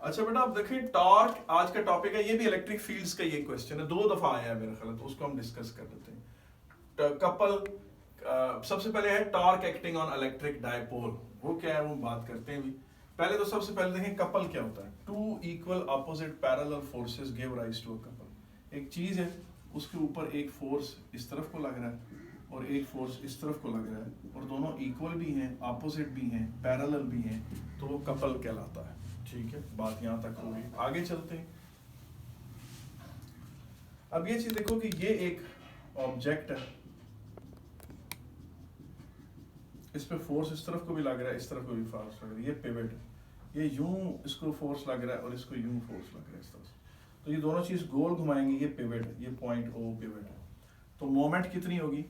अच्छा बेटा, आप देखिए टॉर्क आज का टॉपिक है, ये भी इलेक्ट्रिक फील्ड्स का ये क्वेश्चन है, 2 दफा आया है मेरे ख्याल, तो उसको हम डिस्कस कर लेते हैं। कपल सबसे पहले है torque acting on electric dipole, वो क्या है वो बात करते हैं भी। पहले तो सबसे पहले देखें कपल क्या होता है। Two equal opposite parallel forces give rise to a couple. एक चीज है, उसके ऊपर एक फोर्स इस तरफ को लग रहा है और एक फोर्स इस तरफ को लग रहा है, और दोनों इक्वल भी हैं, ऑपोजिट भी हैं, पैरेलल भी हैं, तो वो कपल कहलाता है। ठीक है, बात यहाँ तक होगी। आगे चलते हैं। अब ये चीज देखो कि ये एक ऑब्जेक्ट है, इस पे फोर्स इस तरफ को भी लग रहा है, इस तरफ को भी फोर्स लग रहा है, ये पिवट है, ये यूं इसको फोर्स लग रहा है और इसको यूं फोर्स लग रहा है इस तरह से, तो ये दोनों चीज गोल घुमाएंगे, ये पिवट है, ये पॉइंट ओ पिवट है। तो मोमेंट कितनी होगी,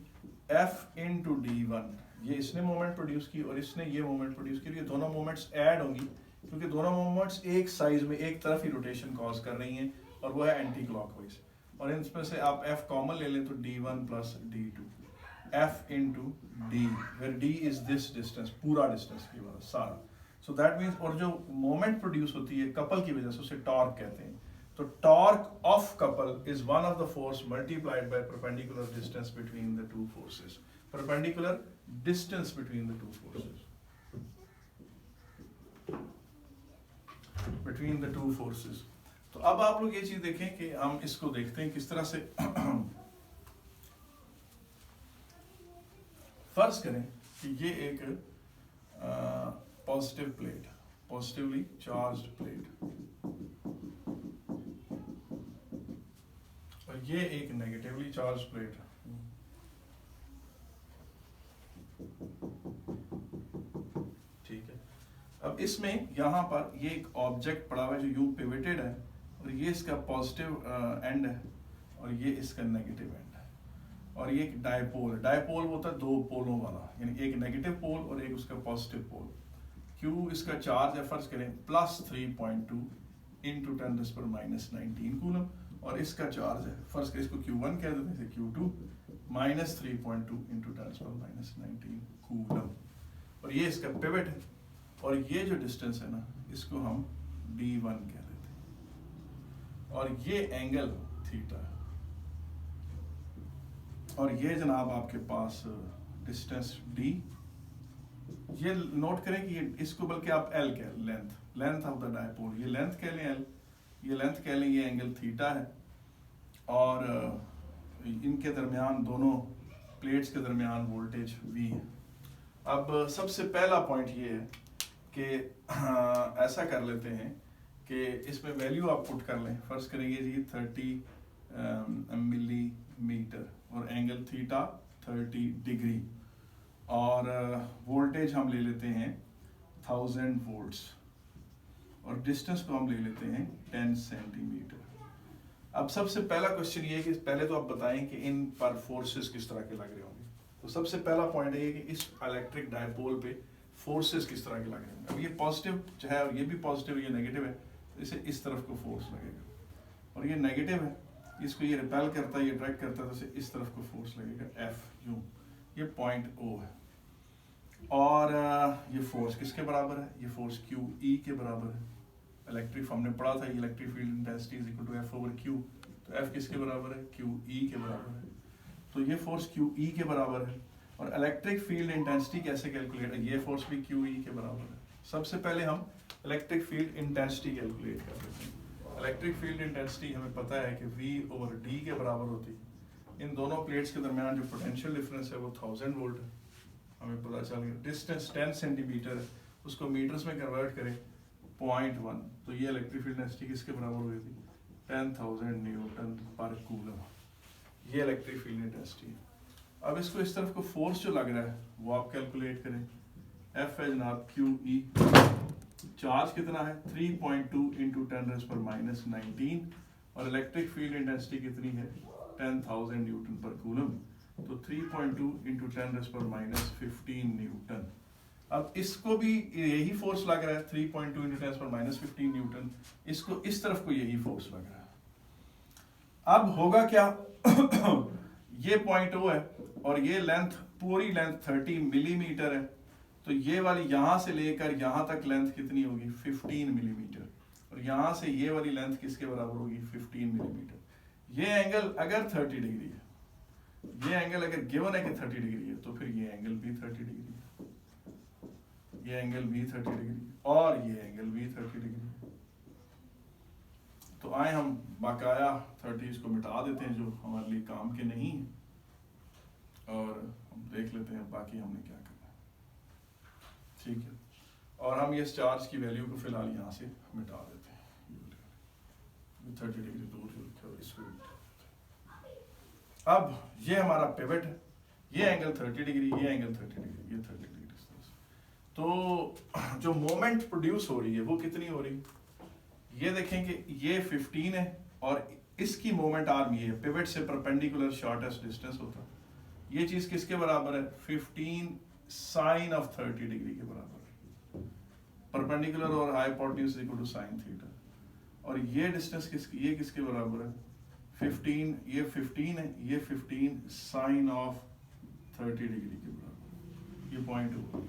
F इंटू D1। ये इसने मोमेंट प्रोड्यूस की और इसने ये मोमेंट प्रोड्यूस की, ये दोनों मोमेंट्स ऐड होंगी, क्योंकि दोनों मोमेंट्स एक साइज में एक तरफ ही रोटेशन कॉज कर रही हैं, और वो है एंटी क्लॉकवाइज। और इनमें से आप F कॉमन ले लें तो D1 plus D2, F into D, where D is this distance, पूरा डिस्टेंस की वजह सारा। सो दैट मीन्स, और जो मोमेंट प्रोड्यूस होती है कपल की वजह से, उसे टॉर्क कहते हैं। तो torque of couple is one of the force multiplied by perpendicular distance between the two forces. Perpendicular distance between the two forces, between the two forces. तो अब आप लोग ये चीज देखें कि हम इसको देखते हैं किस तरह से। फर्ज करें कि ये एक positive plate, positively charged plate, और ये एक नेगेटिवली चार्ज्ड प्लेट है। ठीक है, अब इसमें यहाँ पर ये एक ऑब्जेक्ट पड़ा हुआ है जो यूं पिवटेड है, और ये इसका पॉजिटिव एंड है और ये इसका नेगेटिव एंड है, और ये एक डायपोल है। डायपोल होता है दो पोलों वाला, यानी एक नेगेटिव पोल और एक उसका पॉजिटिव पोल। Q इसका चार्ज है, फर्ज करें +3.2 इंटू 10⁻⁻19 कूलम, और इसका चार्ज है, फर्ज करें इसको Q1 कह देते हैं, Q2 -3.2 इंटू 10⁻19 कूलम, और ये इसका पिवट है, और ये जो डिस्टेंस है ना, इसको हम D1 कह देते हैं, और ये एंगल थीटा है, और ये जनाब आपके पास डिस्टेंस D। ये नोट करें कि ये इसको बल्कि आप L कह, लेंथ ऑफ द डायपोल, ये लेंथ कह लें L, ये लेंथ कह लें, ये एंगल थीटा है, और इनके दरमियान, दोनों प्लेट्स के दरमियान वोल्टेज V है। अब सबसे पहला पॉइंट ये है कि ऐसा कर लेते हैं कि इसमें वैल्यू आप पुट कर लें। फर्स्ट करेंगे जी 30 मिलीमीटर, और एंगल थीटा 30 डिग्री, और वोल्टेज हम ले लेते हैं 1000 वोल्ट्स, और डिस्टेंस को हम ले लेते हैं 10 सेंटीमीटर। अब सबसे पहला क्वेश्चन ये है कि पहले तो आप बताएं कि इन पर फोर्सेस किस तरह के लग रहे होंगे। तो सबसे पहला पॉइंट है कि इस इलेक्ट्रिक डायपोल पे फोर्सेस किस तरह के लग रहे होंगे। अब ये पॉजिटिव है और ये भी पॉजिटिव, ये नेगेटिव है, तो इसे इस तरफ को फोर्स लगेगा, और ये नेगेटिव है, इसको ये रिपेल करता है, ये अट्रैक्ट करता है, तो इसे इस तरफ को फोर्स लगेगा F यूं। ये पॉइंट O है, और ये फोर्स किसके बराबर है, ये फोर्स QE के बराबर है। इलेक्ट्रिक हमने पढ़ा था, electric field intensity is equal to F/Q, तो F किसके बराबर है, QE के बराबर है। तो ये फोर्स QE के बराबर है, और इलेक्ट्रिक फील्ड इंटेंसिटी कैसे कैलकुलेट है, ये फोर्स भी QE के बराबर है। सबसे पहले हम इलेक्ट्रिक फील्ड इंटेंसिटी कैलकुलेट कर लेते हैं। इलेक्ट्रिक फील्ड इंटेंसिटी हमें पता है कि V/D के बराबर होती है। इन दोनों प्लेट्स के दरमियान जो पोटेंशियल डिफरेंस है वो 1000 वोल्ट है, हमें पता चल गया। डिस्टेंस 10 सेंटीमीटर है, उसको मीटर्स में कन्वर्ट करें 0.1, तो ये इलेक्ट्रिक फील्ड इंटेंसिटी किसके बराबर हुई थी, 10,000 न्यूटन पर कूलम। ये इलेक्ट्रिक फील्ड इंटेंसिटी है। अब इसको इस तरफ को फोर्स जो लग रहा है वो आप कैलकुलेट करें। F है जनाब QE, चार्ज कितना है 3.2 इंटू 10⁻⁻19, और इलेक्ट्रिक फील्ड इंटेंसिटी कितनी है 10,000 न्यूटन पर कूलम, तो 3.2 इंटू 10⁻15 न्यूटन। अब इसको भी यही फोर्स लग रहा है 3.2 इंटू 10⁻15 न्यूटन, इसको इस तरफ को यही फोर्स लग रहा है। अब होगा क्या ये पॉइंट O है, और ये लेंथ, पूरी लेंथ 30 मिलीमीटर है, तो ये वाली यहां से लेकर यहां तक लेंथ कितनी होगी 15 मिलीमीटर, और यहाँ से ये वाली लेंथ किसके बराबर होगी 15 मिलीमीटर। ये एंगल अगर 30 डिग्री है, ये एंगल अगर गिवन है कि 30 डिग्री है, तो फिर ये एंगल भी 30 डिग्री है, ये एंगल भी 30 डिग्री और ये एंगल भी 30 डिग्री है। तो आए हम बाकाया 30 को मिटा देते हैं जो हमारे लिए काम के नहीं है, और हम देख लेते हैं बाकी हमने क्या करना है। ठीक है, और हम इस चार्ज की वैल्यू को फिलहाल यहाँ से मिटा देते हैं। 30 डिग्री दूर जो लिखा है इसको मिटा देते हैं। अब ये हमारा पिवट है, ये एंगल 30 डिग्री, ये एंगल 30 डिग्री, ये 30 डिग्री डिस्टेंस। तो जो मोमेंट प्रोड्यूस हो रही है वो कितनी हो रही है, ये देखें कि ये 15 है और इसकी मोमेंट आर्म ये है, पिवट से परपेंडिकुलर शॉर्टेस्ट डिस्टेंस होता है। ये चीज किसके बराबर है 15 साइन ऑफ 30 डिग्री के बराबर है, परपेंडिकुलर और hypotenuse equal to sine theta. और ये डिस्टेंस किसकी, ये किसके बराबर है 15, ये 15 है, ये 15 साइन ऑफ 30 डिग्री के बराबर, ये पॉइंट होगा।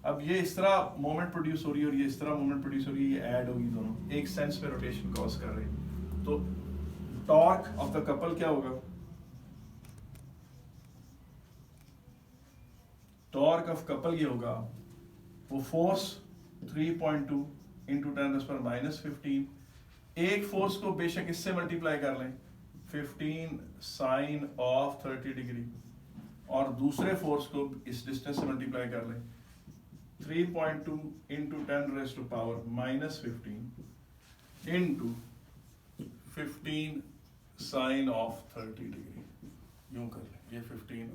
अब ये इस तरह मोमेंट प्रोड्यूस हो रही है और ये इस तरह मोमेंट प्रोड्यूस हो रही है, ये ऐड होगी दोनों, एक सेंस में रोटेशन कॉज कर रहे हैं। तो टॉर्क ऑफ द कपल क्या होगा, टॉर्क ऑफ कपल ये होगा, वो फोर्स 3.2 इंटू 10⁻⁻15, एक फोर्स को बेशक इससे मल्टीप्लाई कर लें 15 साइन ऑफ 30 डिग्री, और दूसरे फोर्स को इस डिस्टेंस से मल्टीप्लाई कर लें 3.2 into 10⁻⁻15 into 15 sine of 30 degree, यूं कर लें ये 15।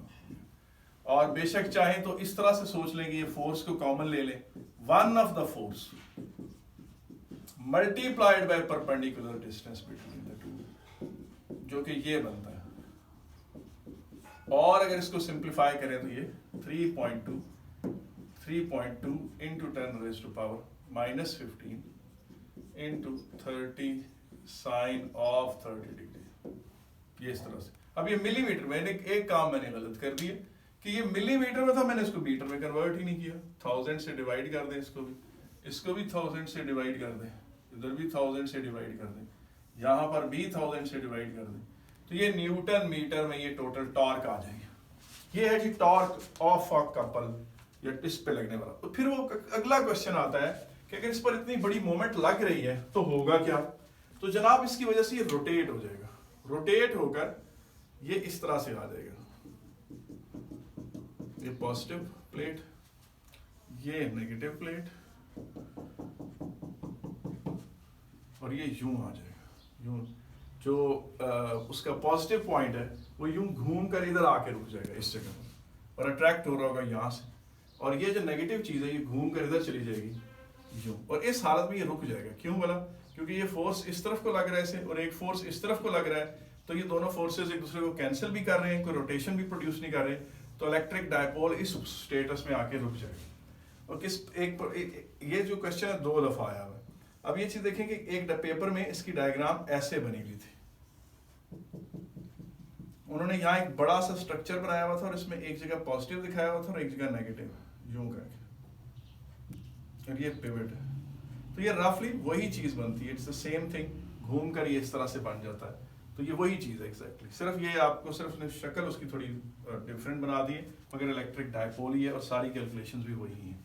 और बेशक चाहे तो इस तरह से सोच लें कि ये फोर्स को कॉमन ले लें, one of the force multiplied by perpendicular distance between the two, जो कि ये बनता है। और अगर इसको सिंप्लीफाई करें तो ये 3.2 into 10⁻⁻15 into 30 sine of 30 degree, ये इस तरह से। अब ये मिलीमीटर, मैंने एक काम मैंने गलत कर दिया कि ये मिलीमीटर में था, मैंने इसको मीटर में कन्वर्ट ही नहीं किया। 1000 से डिवाइड कर दें, इसको भी 1000 से डिवाइड कर दें, इधर भी 1000 से डिवाइड कर दें, यहाँ पर भी 1000 से डिवाइड कर दें, तो ये न्यूटन मीटर में ये टोटल टॉर्क आ जाएगा। ये है जी टॉर्क ऑफ अ कपल, या इस पे लगने वाला। तो फिर वो अगला क्वेश्चन आता है कि अगर इस पर इतनी बड़ी मोमेंट लग रही है तो होगा क्या। तो जनाब इसकी वजह से ये रोटेट हो जाएगा, रोटेट होकर ये इस तरह से आ जाएगा, ये पॉजिटिव प्लेट, ये नेगेटिव प्लेट, और ये यूं आ जाएगा, यूं जो उसका पॉजिटिव पॉइंट है वो यूं घूम कर इधर आके रुक जाएगा इस जगह पर, और अट्रैक्ट हो रहा होगा यहाँ से, और ये जो नेगेटिव चीज है ये घूम कर इधर चली जाएगी यूं, और इस हालत में ये रुक जाएगा। क्यों बोला, क्योंकि ये फोर्स इस तरफ को लग रहा है इसे, और एक फोर्स इस तरफ को लग रहा है, तो ये दोनों फोर्सेस एक दूसरे को कैंसिल भी कर रहे हैं, कोई रोटेशन भी प्रोड्यूस नहीं कर रहे, तो इलेक्ट्रिक डायपोल इस स्टेटस में आके रुक जाएगा। और किस ये जो क्वेश्चन है 2 दफा आया हुआ है। अब ये चीज देखें कि एक पेपर में इसकी डायग्राम ऐसे बनी हुई थी, उन्होंने यहाँ एक बड़ा सा स्ट्रक्चर बनाया हुआ था और इसमें एक जगह पॉजिटिव दिखाया हुआ था और एक जगह नेगेटिव, यूं करके, और ये पिवट है। तो ये रफली वही चीज बनती है, इट्स द सेम थिंग, घूम कर ये इस तरह से बन जाता है। तो ये वही चीज है एग्जैक्टली, सिर्फ ये आपको सिर्फ शक्ल उसकी थोड़ी डिफरेंट बना दी है, मगर इलेक्ट्रिक डायपोल ही है और सारी कैलकुलेशंस भी वही हैं।